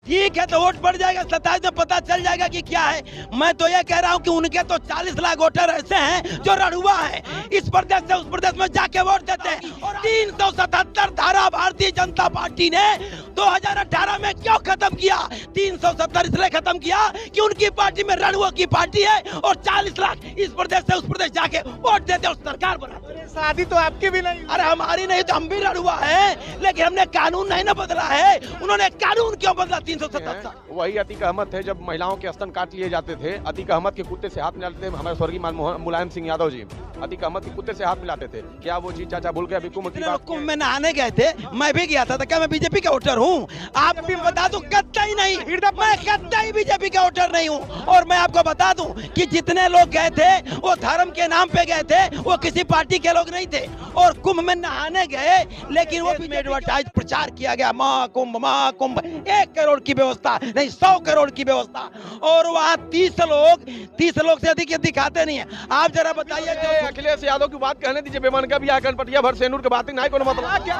ठीक है तो वोट पड़ जाएगा, 27 में पता चल जाएगा कि क्या है। मैं तो ये कह रहा हूँ कि उनके तो 40 लाख वोटर ऐसे हैं जो रड़ुआ है, इस प्रदेश से उस प्रदेश में जाके वोट देते हैं। और 377 धारा भारतीय जनता पार्टी ने 2018 में क्यों खत्म किया? 370 इसलिए खत्म किया कि उनकी पार्टी में रड़ुओं की पार्टी है और 40 लाख इस प्रदेश से उस प्रदेश जाके वोट देते और सरकार बनाते। शादी तो आपकी भी नहीं। अरे हमारी नहीं तो हम भी रड़ुआ है, लेकिन हमने कानून नहीं ना बदला है। उन्होंने कानून क्यों बदला? 377 वही अतीक अहमद थे, जब महिलाओं के स्तन काट लिए जाते थे, अतीक अहमद के कुत्ते से हाथ मिलाते थे हमारे स्वर्गीय मुलायम सिंह यादव जी। अतीक अहमद के कुत्ते से हाथ मिलाते थे। क्या वो जी चाचा भूल गए? अभी कुंभ की बात कुंभ में नहाने गए थे, मैं भी गया था। तो क्या मैं बीजेपी का वोटर हूँ? आप भी बता दूं, कतई नहीं, मैं कतई बीजेपी का वोटर नहीं हूँ। और मैं आपको बता दूं कि जितने लोग गए थे वो धर्म के नाम पे गए थे, वो किसी पार्टी के लोग नहीं थे। और कुंभ में नहाने गए, लेकिन वो एडवर्टाइज प्रचार किया गया, महाकुंभ 1 करोड़ की व्यवस्था नहीं, 100 करोड़ की व्यवस्था। और वहाँ 30 लोग से अधिक दिखाते नहीं है। आप जरा बताइए। अखिलेश यादव की बात कहने दीजिए। बेमन का भी कनपटिया भर सेनूर के बात नहीं कोनो मतलब क्या?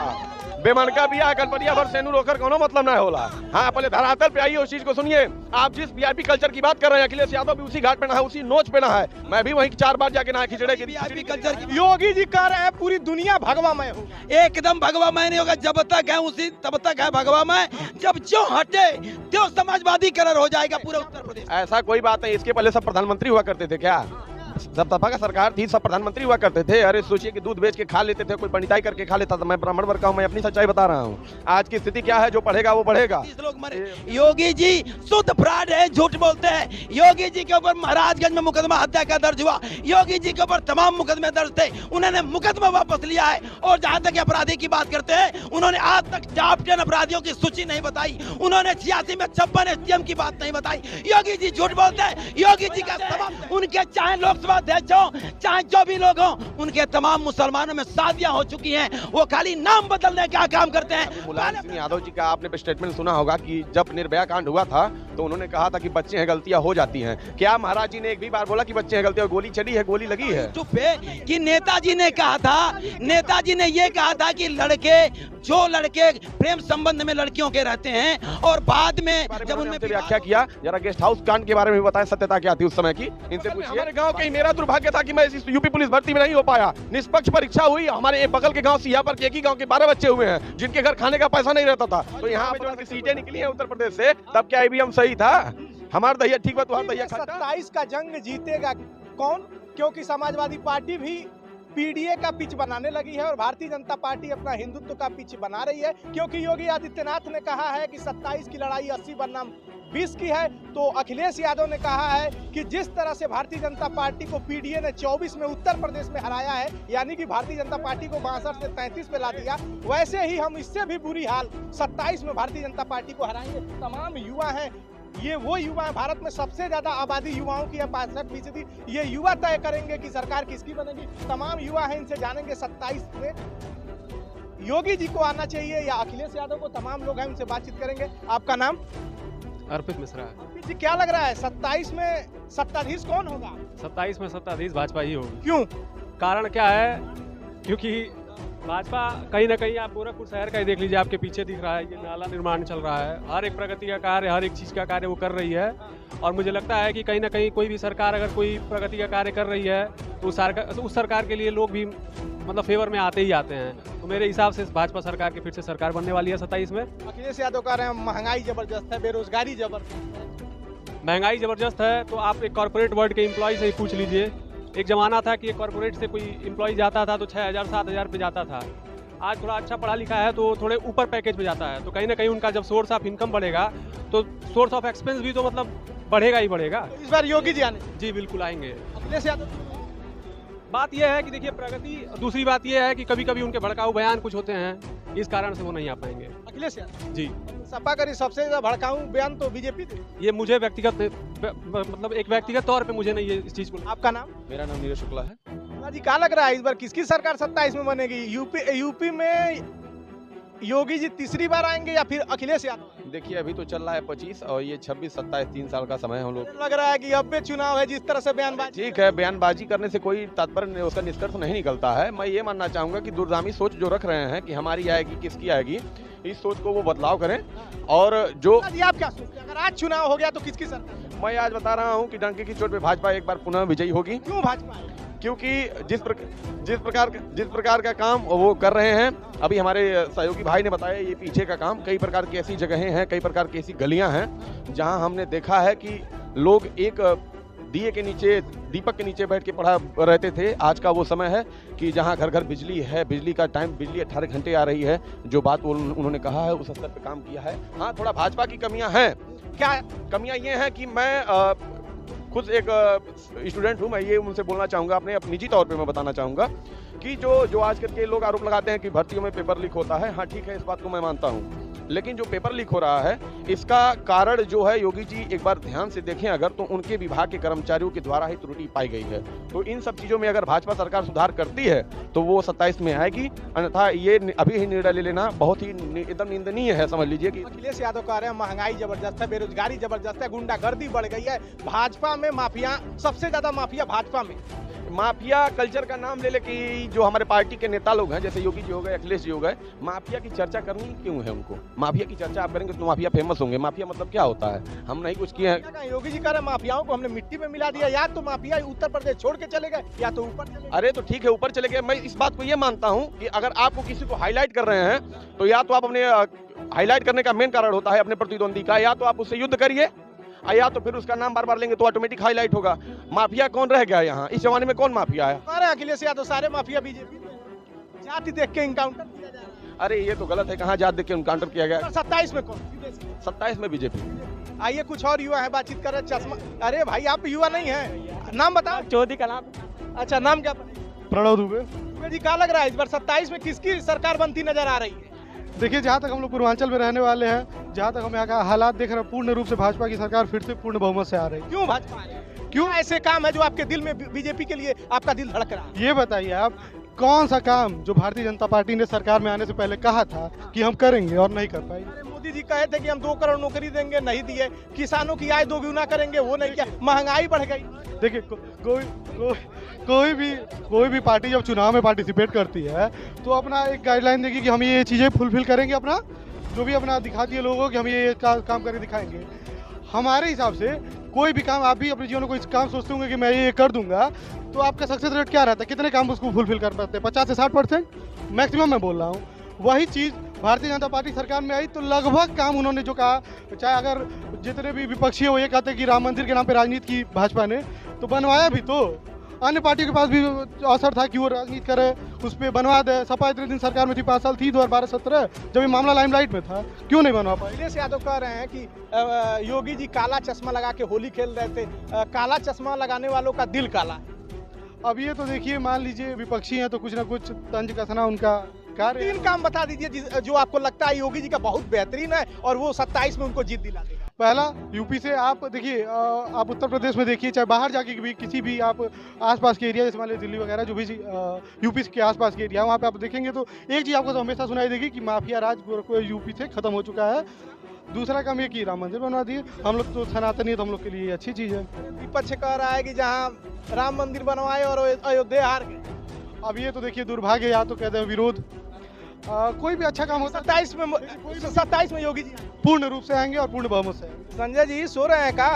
बेमन का भी कनपटिया भर सेनूर होकर कोनो मतलब ना होला। हाँ, पहले धरातल पे आइए, उस चीज को सुनिए। आप जिस वीआईपी कल्चर की बात कर रहे हैं, अखिलेश यादव भी उसी घाट पे नहा, उसी नोच पे नहा है। मैं भी वहीं 4 बार जाके नहा, खिचड़े की वीआईपी कल्चर की। योगी जी कह रहे हैं पूरी दुनिया भगवामय हो। एकदम भगवामय नहीं होगा। जब तक है उसी तब तक है भगवामय। जब जो हटे तो समाजवादी कलर हो जाएगा पूरे उत्तर प्रदेश। ऐसा कोई बात नहीं। इसके पहले सब प्रधानमंत्री हुआ करते थे क्या? सब दफा का सरकार थी, सब प्रधानमंत्री हुआ करते थे। अरे सोचिए कि दूध बेच के खा लेते थे, कोई पंडिताई करके खा लेता था। मैं ब्राह्मण वर्ग का हूं, मैं अपनी सच्चाई बता रहा हूं। आज की स्थिति क्या है? जो पढ़ेगा वो बढ़ेगा। लोग मरे। योगी जी शुद्ध फ्रॉड है, झूठ बोलते हैं। योगी जी के ऊपर महाराजगंज में मुकदमा हत्या का दर्ज हुआ। योगी जी के ऊपर तमाम मुकदमे दर्ज थे, उन्होंने मुकदमा वापस लिया है। और जहां तक अपराधी की बात करते हैं, उन्होंने आज तक टॉप 10 अपराधियों की सूची नहीं बताई। उन्होंने 86 में 56 एसडीएम की बात नहीं बताई। योगी जी झूठ बोलते हैं। योगी जी का तमाम, उनके चाहे लोकसभा अध्यक्ष हो, चाहे जो भी लोग हों, उनके तमाम मुसलमानों में शादियां हो चुकी हैं। वो खाली नाम बदलने का काम करते हैं। मुलायम सिंह यादव जी का आपने स्टेटमेंट सुना होगा कि जब निर्भया कांड हुआ था तो उन्होंने कहा था कि बच्चे हैं, गलतियां हो जाती हैं। क्या महाराज जी ने एक भी बार बोला कि बच्चे हैं, गलतियां? गोली चली है, गोली लगी है। चुप है कि नेताजी ने कहा था, नेताजी ने ये कहा था कि जो लड़के प्रेम संबंध में लड़कियों के रहते हैं, और बाद में जब उन्होंने व्याख्या किया, जरा गेस्ट हाउस कांड के बारे में बताएं, सत्यता क्या थी उस समय की? इनसे पूछिए। हमारे गांव के मेरा दुर्भाग्य था कि मैं इस यूपी पुलिस भर्ती में नहीं हो पाया। निष्पक्ष परीक्षा हुई। हमारे बगल के गांव सिया पर एक ही गांव के 12 बच्चे हुए हैं जिनके घर खाने का पैसा नहीं रहता था। तो यहाँ पे जो सीटें निकली है उत्तर प्रदेश से, तब क्या ईवीएम सही था? हमारा दैया ठीक बा, तुम्हारा दैया खट्टा। 27 का जंग जीतेगा कौन? क्योंकि समाजवादी पार्टी भी पीडीए का पिच बनाने लगी है और भारतीय जनता पार्टी अपना हिंदुत्व का पिच बना रही है। क्योंकि योगी आदित्यनाथ ने कहा है कि 27 की लड़ाई 80 बनाम 20 की है, तो अखिलेश यादव ने कहा है कि जिस तरह से भारतीय जनता पार्टी को पीडीए ने 24 में उत्तर प्रदेश में हराया है, यानी कि भारतीय जनता पार्टी को 62 से 33 पे ला दिया, वैसे ही हम इससे भी बुरी हाल 27 में भारतीय जनता पार्टी को हराएंगे। तमाम युवा हैं, ये वो युवा है, भारत में सबसे ज्यादा आबादी युवाओं की है, 65%। ये युवा तय करेंगे कि सरकार किसकी बनेगी। तमाम युवा हैं, इनसे जानेंगे 27 में योगी जी को आना चाहिए या अखिलेश यादव को। तमाम लोग हैं, उनसे बातचीत करेंगे। आपका नाम? अर्पित मिश्रा। अर्पित जी, क्या लग रहा है 27 में सत्ताधीश कौन होगा? 27 में सत्ताधीश भाजपा ही होगी। क्यों? कारण क्या है? क्योंकि भाजपा कहीं ना कहीं, आप गोरखपुर शहर का ही देख लीजिए, आपके पीछे दिख रहा है, ये नाला निर्माण चल रहा है, हर एक प्रगति का कार्य, हर एक चीज़ का कार्य वो कर रही है। और मुझे लगता है कि कहीं ना कहीं कोई भी सरकार अगर कोई प्रगति का कार्य कर रही है तो उस सरकार के लिए लोग भी मतलब फेवर में आते ही आते हैं। तो मेरे हिसाब से भाजपा सरकार की फिर से सरकार बनने वाली है 27 में। अखिलेश यादव कह रहे हैं महंगाई जबरदस्त है, बेरोजगारी जबरदस्त है। महंगाई जबरदस्त है तो आप एक कॉर्पोरेट वर्ल्ड के एम्प्लॉय से ही पूछ लीजिए। एक जमाना था कि एक कॉर्पोरेट से कोई एम्प्लॉय जाता था तो 6,000 7,000 पे जाता था। आज थोड़ा अच्छा पढ़ा लिखा है तो थोड़े ऊपर पैकेज पे जाता है। तो कहीं ना कहीं उनका जब सोर्स ऑफ इनकम बढ़ेगा तो सोर्स ऑफ एक्सपेंस भी तो मतलब बढ़ेगा ही बढ़ेगा। इस बार योगी जी आने? जी बिल्कुल आएंगे। अखिलेश यादव? बात यह है कि देखिए प्रगति, दूसरी बात यह है कि कभी कभी उनके भड़काऊ बयान कुछ होते हैं, इस कारण से वो नहीं आ पाएंगे। अखिलेश यादव जी। सपा करी सबसे ज्यादा भड़काऊ बयान तो बीजेपी थी। ये मुझे व्यक्तिगत मतलब एक व्यक्तिगत तौर पे मुझे नहीं ये इस चीज को। आपका नाम? मेरा नाम नीरज शुक्ला है। जी, क्या लग रहा है इस बार किसकी सरकार 27 में बनेगी? यूपी में योगी जी तीसरी बार आएंगे या फिर अखिलेश यादव? देखिए अभी तो चल रहा है 25 और ये 26, 27, 3 साल का समय हम लोग। लग रहा है कि अब भी चुनाव है, जिस तरह से बयानबाजी। ठीक है, बयानबाजी करने से कोई तात्पर्य उसका निष्कर्ष नहीं निकलता है। मैं ये मानना चाहूंगा कि दूरगामी सोच जो रख रहे हैं कि हमारी आएगी किसकी आएगी, इस सोच को वो बदलाव करें। और जो आप क्या सोचते हैं, अगर आज चुनाव हो गया तो किसकी सरकार? मैं आज बता रहा हूँ कि डंके की चोट पे भाजपा एक बार पुनः विजयी होगी। क्यों भाजपा? क्योंकि जिस प्रकार का काम वो कर रहे हैं, अभी हमारे सहयोगी भाई ने बताया, ये पीछे का काम, कई प्रकार की ऐसी जगहें हैं, कई प्रकार की ऐसी गलियां हैं जहां हमने देखा है कि लोग एक दिए के नीचे, दीपक के नीचे बैठ के पढ़ा रहते थे। आज का वो समय है कि जहां घर घर बिजली है, बिजली का टाइम, बिजली 18 घंटे आ रही है। जो बात उन्होंने कहा है उस स्तर पे काम किया है। हाँ, थोड़ा भाजपा की कमियां हैं। क्या कमियां ये हैं कि मैं खुद एक स्टूडेंट हूँ, मैं ये उनसे बोलना चाहूँगा, अपने निजी तौर पे मैं बताना चाहूँगा कि जो आजकल के लोग आरोप लगाते हैं कि भर्तियों में पेपर लीक होता है, हाँ ठीक है, इस बात को मैं मानता हूँ, लेकिन जो पेपर लीक हो रहा है इसका कारण जो है, योगी जी एक बार ध्यान से देखें अगर, तो उनके विभाग के कर्मचारियों के द्वारा ही त्रुटि पाई गई है। तो इन सब चीज़ों में अगर भाजपा सरकार सुधार करती है तो वो 27 में आएगी, अन्यथा ये अभी ही निर्णय ले लेना बहुत ही एकदम निंदनीय है। समझ लीजिए कि अखिलेश यादव कह रहे हैं महंगाई जबरदस्त है, बेरोजगारी जबरदस्त है, गुंडागर्दी बढ़ गई है, भाजपा में माफिया, सबसे ज्यादा माफिया भाजपा में। माफिया कल्चर का नाम ले ले कि जो हमारे पार्टी के नेता लोग हैं, जैसे योगी जी हो गए, अखिलेश जी हो गए, माफिया की चर्चा करनी क्यों है उनको? माफिया की चर्चा आप करेंगे तो माफिया फेमस होंगे। माफिया मतलब क्या होता है? हम नहीं कुछ किए हैं। योगी जी कह रहे माफियाओं को हमने मिट्टी में मिला दिया, या तो माफिया उत्तर प्रदेश छोड़ के चले गए या तो ऊपर चले गए। अरे तो ठीक है, ऊपर चले गए। मैं इस बात को ये मानता हूँ कि अगर आपको किसी को हाईलाइट कर रहे हैं तो या तो आप अपने हाईलाइट करने का मेन कारण होता है अपने प्रतिद्वंदी का, या तो आप उससे युद्ध करिए, या तो फिर उसका नाम बार बार लेंगे तो ऑटोमेटिक हाईलाइट होगा। माफिया कौन रह गया यहाँ? इस जमाने में कौन माफिया है? अरे अखिलेश यादव सारे माफिया बीजेपी में, जाति देख के इनकाउंटर किया जा रहा है। अरे ये तो गलत है, कहाँ जात देख के इनकाउंटर किया गया? 27 में कौन? 27 में बीजेपी। आइए कुछ और युवा है, बातचीत कर रहे। चश्मा, अरे भाई आप युवा नहीं है, नाम बताओ। चौधरी का नाम। अच्छा, नाम क्या? प्रणव दुबे। दुबे जी, क्या लग रहा है इस बार 27 में किसकी सरकार बनती नजर आ रही है? देखिए, जहाँ तक हम लोग पूर्वांचल में रहने वाले हैं, जहाँ तक हम यहाँ का हालात देख रहे हैं, पूर्ण रूप से भाजपा की सरकार फिर से पूर्ण बहुमत से आ रही है। क्यों भाजपा आ रही है? क्यों ऐसे काम है जो आपके दिल में, बीजेपी के लिए आपका दिल धड़क रहा है? ये बताइए आप, कौन सा काम जो भारतीय जनता पार्टी ने सरकार में आने से पहले कहा था कि हम करेंगे और नहीं कर पाए? मोदी जी कहे थे कि हम 2 करोड़ नौकरी देंगे, नहीं दिए। किसानों की आय 2 गुना करेंगे, वो नहीं किया। महंगाई बढ़ गई। देखिए, कोई भी पार्टी जब चुनाव में पार्टिसिपेट करती है तो अपना एक गाइडलाइन देगी कि हम ये चीज़ें फुलफिल करेंगे, अपना जो भी अपना दिखाती है लोगों कि हम ये काम करके दिखाएंगे। हमारे हिसाब से कोई भी काम, आप भी अपने जीवन में कोई काम सोचते होंगे कि मैं ये कर दूंगा, तो आपका सक्सेस रेट क्या रहता है? कितने काम उसको फुलफिल कर पाते हैं? 50 से 60% मैक्सिमम मैं बोल रहा हूँ। वही चीज़ भारतीय जनता पार्टी सरकार में आई तो लगभग काम उन्होंने जो कहा, चाहे अगर जितने भी विपक्षी है वो ये कहते हैं कि राम मंदिर के नाम पे राजनीति की भाजपा ने, तो बनवाया भी तो अन्य पार्टियों के पास भी अवसर था कि वो राजनीति करे, उस पर बनवा दे। सपा इतने दिन सरकार में थी, 5 साल थी, 2012-17 जब ये मामला लाइमलाइट में था, क्यों नहीं बनवा पाए? अखिलेश यादव कह रहे हैं कि योगी जी काला चश्मा लगा के होली खेल रहे थे। काला चश्मा लगाने वालों का दिल काला है। अब ये तो देखिए, मान लीजिए विपक्षी हैं तो कुछ ना कुछ तंज कसना उनका कार्य। 3 काम बता दीजिए जो आपको लगता है योगी जी का बहुत बेहतरीन है और वो 27 में उनको जीत दिला देगा। पहला, यूपी से आप देखिए, आप उत्तर प्रदेश में देखिए, चाहे बाहर जाके भी किसी भी आप आसपास के एरिया, जैसे मान लीजिए दिल्ली वगैरह, जो भी यूपी के आसपास के एरिया, वहाँ पे आप देखेंगे तो एक चीज़ आपको तो हमेशा सुनाई देगी कि माफिया राज यूपी से खत्म हो चुका है। दूसरा काम ये कि राम मंदिर बनवा दिए। हम लोग तो सनातनी है तो हम लोग के लिए ये अच्छी चीज़ है। विपक्ष कह रहा है कि जहाँ राम मंदिर बनवाए और अयोध्या हार गए। अब ये तो देखिए दुर्भाग्य, या तो कहते हैं विरोध। कोई भी अच्छा काम होता है 27 में योगी जी पूर्ण रूप से आएंगे और पूर्ण बहुमत से आएंगे। संजय जी सो रहे हैं का?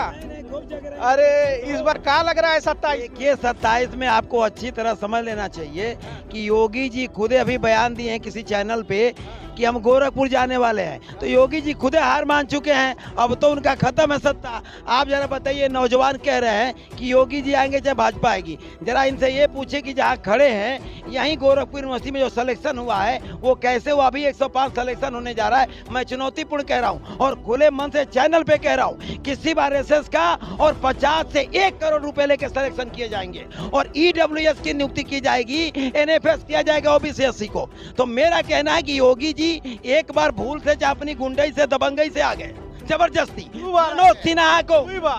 अरे इस बार क्या लग रहा है 27? ये 27 में आपको अच्छी तरह समझ लेना चाहिए कि योगी जी खुद अभी बयान दिए हैं किसी चैनल पे कि हम गोरखपुर जाने वाले हैं, तो योगी जी खुद हार मान चुके हैं। अब तो उनका खत्म है सत्ता। आप जरा बताइए, नौजवान कह रहे हैं कि योगी जी आएंगे चाहे भाजपा आएगी, जरा इनसे ये पूछे कि जहाँ खड़े हैं यहीं गोरखपुर यूनिवर्सिटी में जो सिलेक्शन हुआ है वो कैसे हुआ? अभी 105 सिलेक्शन होने जा रहा है। मैं चुनौतीपूर्ण कह रहा हूँ और खुले मन से चैनल पे कह रहा हूँ, किसी बार एसएस का और 50 से 1 करोड़ रुपए लेके सिलेक्शन किए जाएंगे और ईडब्ल्यूएस की नियुक्ति की जाएगी, एनएफएस किया जाएगा ओबीसी एससी को। तो मेरा कहना है कि योगी जी एक बार भूल से अपनी गुंडई से, दबंगई से आ गए, जबरदस्ती बार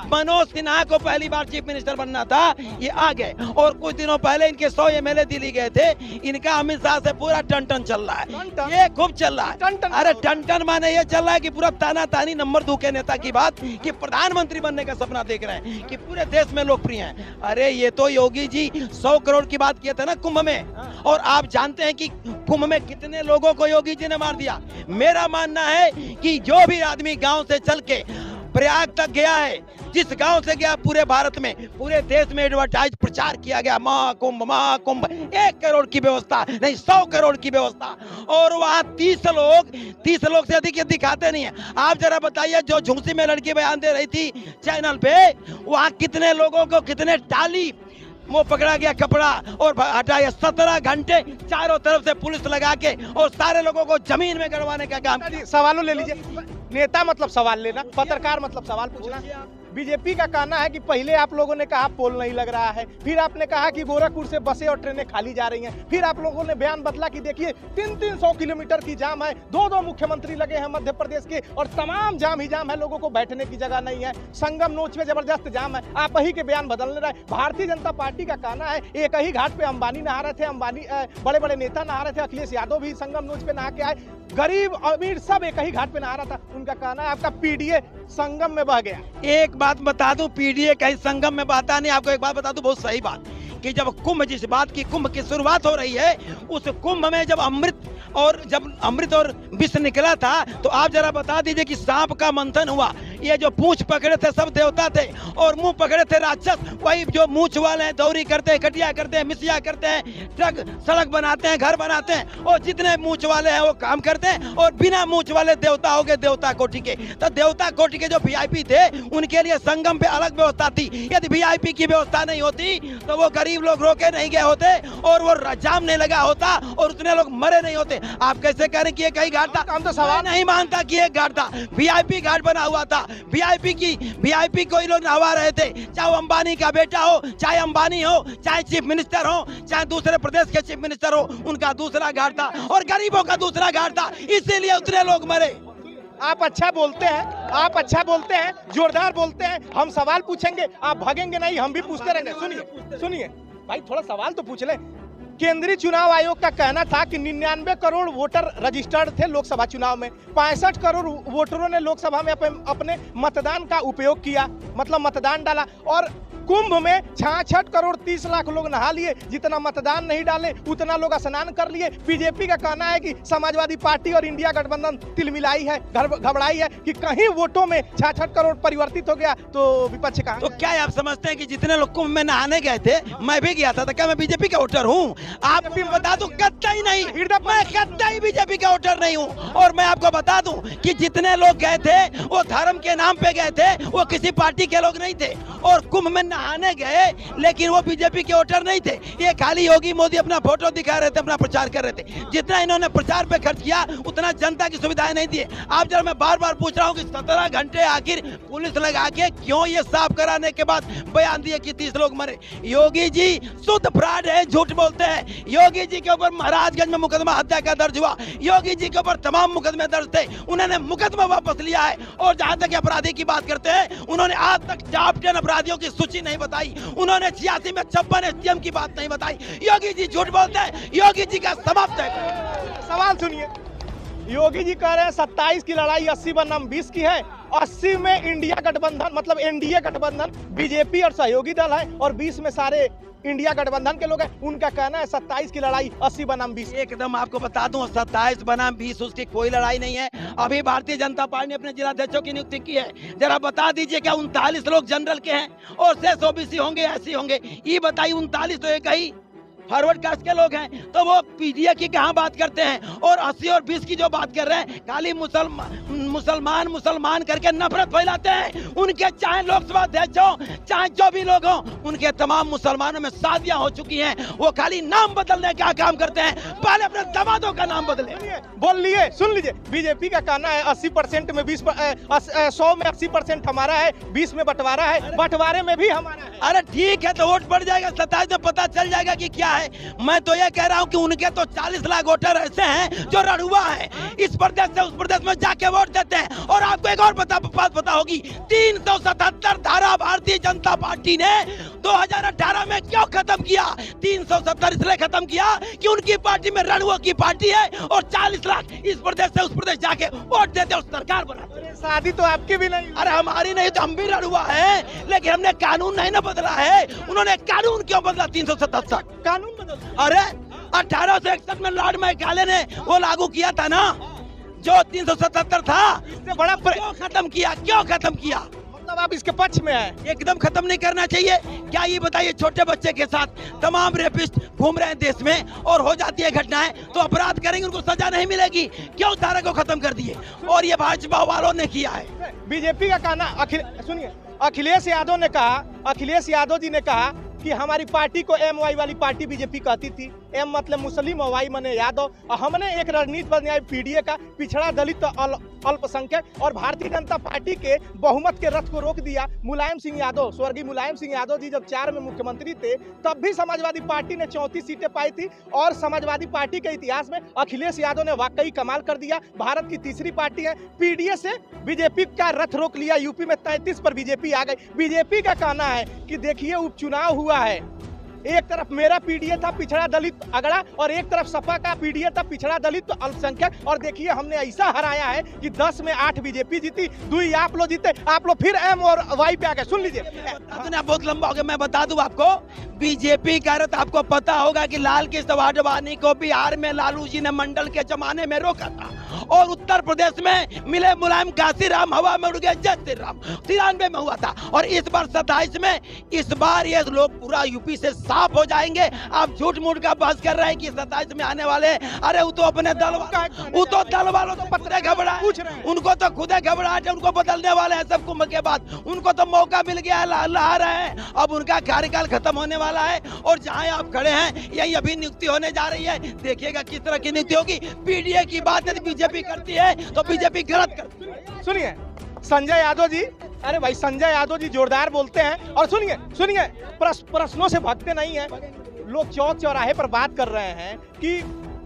मनोज सिन्हा को पहली बार चीफ मिनिस्टर बनना था, ये आ गए। और कुछ दिनों पहले इनके 100 MLA दिल्ली गए थे। इनका अमित शाह से पूरा टन चल रहा है, ये खूब चल रहा है। अरे टन माने ये चल रहा है कि पूरा ताना तानी नंबर 2 के नेता की बात कि प्रधानमंत्री बनने का सपना देख रहे हैं कि पूरे देश में लोकप्रिय हैं। अरे ये तो योगी जी 100 करोड़ की बात किए थे ना कुंभ में, और आप जानते हैं कि कुंभ में कितने लोगों को योगी जी ने मार दिया। मेरा मानना है कि जो भी आदमी गांव से चल के प्रयाग तक गया है, जिस गांव से गया, पूरे भारत में, पूरे देश में एडवर्टाइज प्रचार किया गया, महाकुंभ 1 करोड़ की व्यवस्था नहीं, 100 करोड़ की व्यवस्था। और वहां 30 लोग से अधिक दिखाते नहीं है। आप जरा बताइए, जो झुंसी में लड़की बयान दे रही थी चैनल पे, वहां कितने लोगों को कितने टाली वो पकड़ा गया कपड़ा और हटाया। 17 घंटे चारों तरफ से पुलिस लगा के और सारे लोगों को जमीन में गड़वाने का काम। सवालों ले लीजिए। नेता मतलब सवाल लेना, पत्रकार मतलब सवाल पूछना। बीजेपी का कहना है कि पहले आप लोगों ने कहा पोल नहीं लग रहा है, फिर आपने कहा कि गोरखपुर से बसें और ट्रेनें खाली जा रही हैं, फिर आप लोगों ने बयान बदला कि देखिए 300 किलोमीटर की जाम है, 2 मुख्यमंत्री लगे हैं मध्य प्रदेश के और तमाम जाम ही जाम है, लोगों को बैठने की जगह नहीं है, संगम नोच पे जबरदस्त जाम है। आप ही के बयान बदलने रहे। भारतीय जनता पार्टी का कहना है एक ही घाट पे अंबानी नहा रहे थे, बड़े बड़े नेता नहा रहे थे, अखिलेश यादव भी संगम नोच पे नहा के आए, गरीब अमीर सब एक ही घाट पे नहा रहा था। उनका कहना है आपका पीडीए संगम में बह गया। एक बात बता दूं, पीडीए कहीं संगम में बहता नहीं। आपको एक बात बता दूं, बहुत सही बात, कि जब जिस बात की कुंभ की शुरुआत हो रही है, उस कुंभ में जब अमृत और विष निकला था, तो आप जरा बता दीजिए कि सांप का मंथन हुआ। ये जो पूंछ पकड़े थे सब देवता थे और मुंह पकड़े थे राक्षस। वही जो मूंछ वाले हैं, दौरी करते हैं, कटिया करते हैं, मिसिया करते हैं, ट्रक सड़क बनाते हैं, घर बनाते हैं, और जितने मूंछ वाले हैं वो काम करते हैं। और बिना मूंछ वाले देवता हो गए देवता कोटि के। तो देवता कोटि के जो वीआईपी थे, उनके लिए संगम पे अलग व्यवस्था थी। यदि वीआईपी की व्यवस्था नहीं होती तो वो गरीब लोग रोके नहीं गए होते और वो जाम नहीं लगा होता और उतने लोग मरे नहीं होते। आप कैसे कह रहे कि ये कहीं घाट था? हम तो सवाल नहीं मानता कि एक घाट था, वीआईपी घाट बना हुआ था। वीआईपी कोई लोग नहवा रहे थे, चाहे वो अंबानी का बेटा हो, चाहे अंबानी हो, चाहे चीफ मिनिस्टर हो, चाहे दूसरे प्रदेश के चीफ मिनिस्टर हो, उनका दूसरा घाट था और गरीबों का दूसरा घाट था, इसीलिए उतने लोग मरे। आप अच्छा बोलते हैं, जोरदार बोलते हैं। हम सवाल पूछेंगे, आप भागेंगे नहीं, हम भी पूछते रहेंगे। सुनिए भाई, थोड़ा सवाल तो पूछ ले। केंद्रीय चुनाव आयोग का कहना था कि 99 करोड़ वोटर रजिस्टर्ड थे लोकसभा चुनाव में, 65 करोड़ वोटरों ने लोकसभा में अपने मतदान का उपयोग किया, मतलब मतदान डाला। और कुंभ में 66 करोड़ 30 लाख लोग नहा लिए, जितना मतदान नहीं डाले उतना लोग स्नान कर लिए। बीजेपी का कहना है कि समाजवादी पार्टी और इंडिया गठबंधन तिलमिलाई है, घबराई है कि कहीं वोटों में 66 करोड़ परिवर्तित हो गया तो विपक्ष कहा। तो क्या आप समझते हैं कि जितने लोग कुंभ में नहाने गए थे, मैं भी गया था, तो क्या मैं बीजेपी का वोटर हूँ? आप भी बता दूं, कतई नहीं, मैं कतई बीजेपी का वोटर नहीं हूँ। और मैं आपको बता दूं कि जितने लोग गए थे वो धर्म के नाम पे गए थे, वो किसी पार्टी के लोग नहीं थे। और कुंभ में नहाने गए लेकिन वो बीजेपी के वोटर नहीं थे। ये खाली योगी मोदी अपना फोटो दिखा रहे थे, अपना प्रचार कर रहे थे। जितना इन्होंने प्रचार पे खर्च किया उतना जनता की सुविधाएं नहीं दी। आप जरा, मैं बार बार पूछ रहा हूँ कि 17 घंटे आखिर पुलिस लगा के क्यों ये साफ कराने के बाद बयान दिए कि 30 लोग मरे? योगी जी शुद्ध फ्रॉड है, झूठ बोलते हैं। योगी जी के ऊपर महाराजगंज में मुकदमा हत्या का दर्ज हुआ, योगी जी के ऊपर तमाम मुकदमे दर्ज थे, उन्होंने मुकदमा वापस लिया है। और जहां तक अपराधी की बात करते हैं, उन्होंने आज तक टॉप 10 अपराधियों की सूची नहीं बताई, उन्होंने 86 में 56 एसडीएम की बात नहीं बताई। योगी जी झूठ बोलते हैं, योगी जी का समाप्त है। सवाल सुनिए, योगी जी कह रहे हैं 27 की लड़ाई 80 बनाम 20 की है। 80 में इंडिया गठबंधन मतलब एनडीए गठबंधन बीजेपी और सहयोगी दल है, और 20 में सारे इंडिया गठबंधन के लोग हैं। उनका कहना है 27 की लड़ाई 80 बनाम 20। एकदम आपको बता दूं, 27 बनाम 20 उसकी कोई लड़ाई नहीं है। अभी भारतीय जनता पार्टी ने अपने जिलाध्यक्षों की नियुक्ति की है। जरा बता दीजिए, क्या 39 लोग जनरल के हैं और 6 ओबीसी होंगे, ऐसी होंगे? ये बताइए, 39 तो एक ही फॉरवर्ड कास्ट के लोग हैं, तो वो पीडीए की कहाँ बात करते हैं? और 80 और 20 की जो बात कर रहे हैं, खाली मुसलमान करके नफरत फैलाते हैं। उनके चाहे लोकसभा अध्यक्ष हो, चाहे जो भी लोग हों, उनके तमाम मुसलमानों में शादियां हो चुकी हैं। वो खाली नाम बदलने का काम करते हैं, पहले अपने दामादों का नाम बदले। बोल लिए, सुन लीजिए, बीजेपी का कहना है 80% में 100 में 80% हमारा है, 20 में बंटवारा है, बंटवारे में भी हमारा है। अरे ठीक है, तो वोट बढ़ जाएगा, 27 में पता चल जाएगा कि क्या है। है। मैं तो ये कह रहा हूँ कि उनके तो 40 लाख वोटर ऐसे हैं जो रड़ुआ है, इस प्रदेश से उस प्रदेश में जाके वोट देते हैं। और आपको एक और बात पता होगी, 377 धारा भारतीय जनता पार्टी ने 2018 में क्यों खत्म किया? 370 इसलिए खत्म किया कि उनकी पार्टी में रणुओं की पार्टी है और 40 लाख इस प्रदेश से उस प्रदेश जाके वोट देते और सरकार बनाते। शादी तो आपकी भी नहीं। अरे हमारी नहीं तो हम भी रणुआ है, लेकिन हमने कानून नहीं ना बदला है। उन्होंने कानून क्यों बदला? 377 कानून बदल। अरे 1861 में लॉर्ड मैकाले ने वो लागू किया था ना, जो 377 था। इससे बड़ा क्यों खत्म किया? क्यों खत्म किया? मतलब आप इसके पक्ष में हैं? एकदम खत्म नहीं करना चाहिए। क्या ये बताइए, छोटे बच्चे के साथ तमाम रेपिस्ट घूम रहे हैं देश में और हो जाती है घटनाएं, तो अपराध करेंगे उनको सजा नहीं मिलेगी? क्यों धारा को खत्म कर दिए? और ये भाजपा वालों ने किया है। बीजेपी का कहना, सुनिए, अखिलेश यादव ने कहा, अखिलेश यादव जी ने कहा कि हमारी पार्टी को MY वाली पार्टी बीजेपी कहती थी। M मतलब मुस्लिम और Y माने यादव। हमने एक रणनीति बनाई PDA का, पिछड़ा दलित अल्पसंख्यक और भारतीय जनता पार्टी के बहुमत के रथ को रोक दिया। मुलायम सिंह यादव, स्वर्गीय मुलायम सिंह यादव जी जब 4 में मुख्यमंत्री थे तब भी समाजवादी पार्टी ने 34 सीटें पाई थी। और समाजवादी पार्टी के इतिहास में अखिलेश यादव ने वाकई कमाल कर दिया। भारत की तीसरी पार्टी है। PDA से बीजेपी का रथ रोक लिया। यूपी में 33 पर बीजेपी आ गई। बीजेपी का कहना है कि देखिए उपचुनाव हुआ है, एक तरफ मेरा PDA था पिछड़ा दलित अगड़ा और एक तरफ सपा का PDA था पिछड़ा दलित अल्पसंख्यक। और देखिए हमने ऐसा हराया है कि 10 में 8 बीजेपी जीती, 2 आप लोग जीते, आप लोग फिर M और Y पे आ गए। सुन लीजिए, बहुत लंबा हो गया, मैं बता दूं आपको। बीजेपी का रथ, आपको पता होगा कि लाल कृष्ण आडवाणी को बिहार में लालू जी ने मंडल के जमाने में रोका था और उत्तर प्रदेश में मिले मुलायम काशीराम हवा में उड़ गए जय श्री राम 93 में हुआ था। और इस बार 27 में, इस बार ये लोग पूरा यूपी से साफ हो जाएंगे। आप झूठ मूठ का बहस कर रहे हैं कि 27 में आने वाले। अरे वो तो अपने दल वालों तो पत्रे घबराए, उनको तो खुदे घबराहट है, उनको बदलने वाले हैं सब कुंभ के बाद। उनको तो मौका मिल गया है, लहा रहे हैं। अब उनका कार्यकाल खत्म होने वाला है और जहां आप खड़े हैं यही अभी नियुक्ति होने जा रही है। देखिएगा किस तरह की नियुक्ति होगी। PDA की बात यदि बीजेपी करती है तो बीजेपी गलत करती है। सुनिए संजय यादव जी, अरे भाई संजय यादव जी जोरदार बोलते हैं। और सुनिए प्रश्नों से भागते नहीं है लोग। चौक चौराहे पर बात कर रहे हैं कि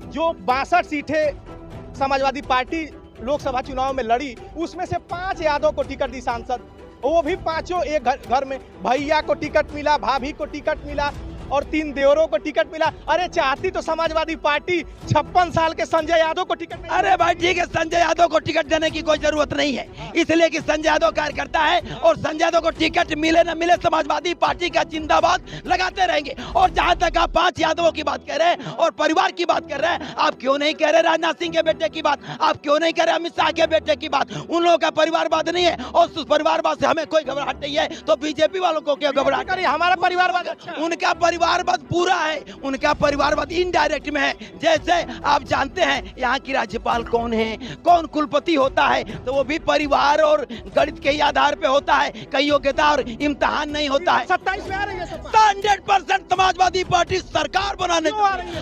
जो 62 सीटें समाजवादी पार्टी लोकसभा चुनाव में लड़ी, उसमें से 5 यादव को टिकट दी सांसद, वो भी पांचों एक घर में। भैया को टिकट मिला, भाभी को टिकट मिला और 3 देवरों को टिकट मिला। अरे चाहती तो समाजवादी पार्टी 56 साल के संजय यादव को टिकट। अरे भाई ठीक है, संजय यादव को टिकट देने की कोई जरूरत नहीं है, इसलिए कि संजय यादव कार्यकर्ता है और संजय यादव को टिकट मिले न मिले समाजवादी पार्टी का जिंदाबाद लगाते रहेंगे। और जहां तक आप 5 यादवों की बात कर रहे हैं और परिवार की बात कर रहे हैं, आप क्यों नहीं कह रहे राजनाथ सिंह के बेटे की बात? आप क्यों नहीं कह रहे अमित शाह के बेटे की बात? उन लोगों का परिवारवाद नहीं है और उस परिवारवाद से हमें कोई घबराहट नहीं है, तो बीजेपी वालों को क्या घबराहट? हमारा परिवारवाद उनका परिवारवाद पूरा है, उनका परिवारवाद इनडायरेक्ट में है। जैसे आप जानते हैं यहाँ की राज्यपाल कौन है, कौन कुलपति होता है, तो वो भी परिवार और गणित के ही आधार पे होता है, कहीं योग्यता और इम्तिहान नहीं होता है। 27 में आ रही है 100% समाजवादी पार्टी सरकार बनाने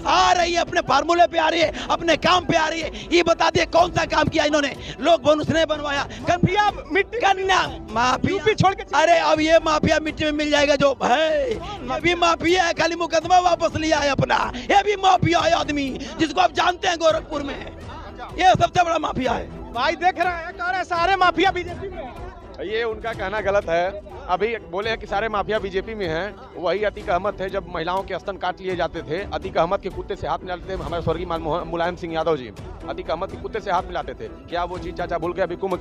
आ रही है, अपने फार्मूले पे आ रही है, अपने काम पे आ रही है। ये बता दिए कौन सा काम किया इन्होंने? लोग बोनस नहीं बनवाया, कन्या मिट्टी कन्या माफिया छोड़ के। अरे अब ये माफिया मिट्टी में मिल जाएगा जो है, ये भी माफिया है, खाली मुकदमा वापस लिया है अपना। ये भी माफिया है आदमी जिसको आप जानते हैं गोरखपुर में, ये सबसे बड़ा माफिया है। भाई देख रहे हैं, कह रहे सारे माफिया बीजेपी में है। ये उनका कहना गलत है। अभी बोले हैं कि सारे माफिया बीजेपी में हैं। वही अतीक अहमद थे, जब महिलाओं के स्तन काट लिए जाते थे, अतीक अहमद के कुत्ते से हाथ मिलाते थे हमारे स्वर्गीय मुलायम सिंह यादव जी। अतीक अहमद के कुत्ते से हाथ मिलाते थे। क्या वो चीज चाचा भूल गए? अभी कुंभ